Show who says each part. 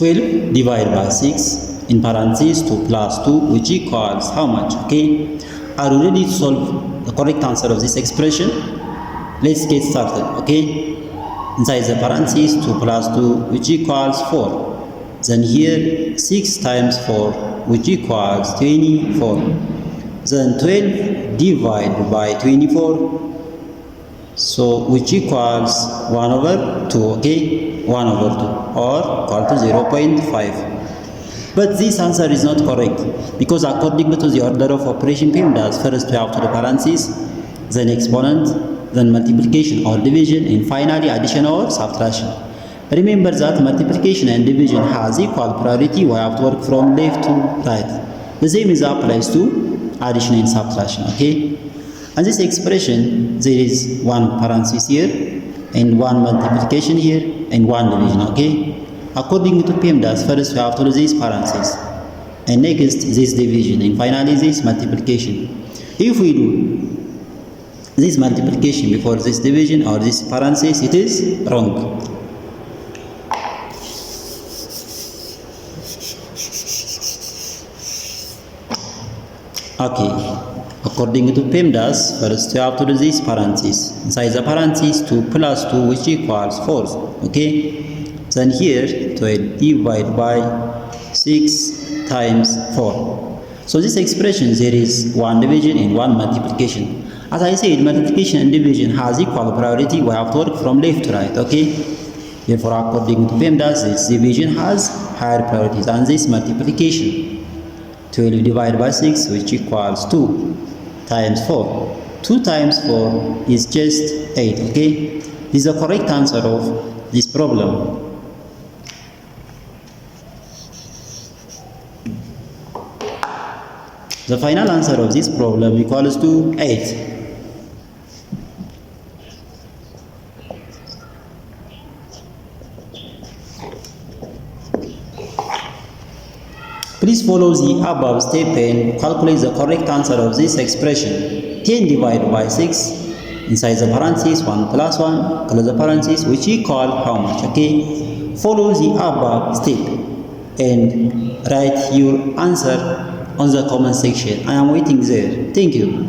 Speaker 1: 12 divided by 6 in parentheses 2 plus 2, which equals how much? Okay, are you ready to solve the correct answer of this expression? Let's get started. Okay, inside the parentheses 2 plus 2, which equals 4. Then here 6 times 4, which equals 24. Then 12 divided by 24, so which equals 1 over 2. Okay, 1 over 2 or equal to 0.5. But this answer is not correct, because according to the order of operation PEMDAS, first we have to the parentheses, then exponent, then multiplication or division, and finally addition or subtraction. Remember that multiplication and division has equal priority. We have to work from left to right. The same is applies to addition and subtraction. Okay, and this expression, there is one parenthesis here and one multiplication here and one division. Okay, according to PEMDAS, first we have to do this parenthesis, and next this division, and finally this multiplication. If we do this multiplication before this division or this parenthesis, it is wrong. Okay, according to PEMDAS, first you have to do this parenthesis. Inside the parenthesis 2 plus 2, which equals 4. Okay, then here 12 divided by 6 times 4. So this expression, there is one division and one multiplication. As I said, multiplication and division has equal priority. We have to work from left to right. Okay, therefore according to PEMDAS, this division has higher priority than this multiplication. 12 divided by 6, which equals 2 times 4. 2 times 4 is just 8. Okay, this is the correct answer of this problem. The final answer of this problem equals to 8. Please follow the above step and calculate the correct answer of this expression. 10 divided by 6, inside the parenthesis 1 plus 1, close the parenthesis, which equal how much? Okay, follow the above step and write your answer on the comment section. I am waiting there. Thank you.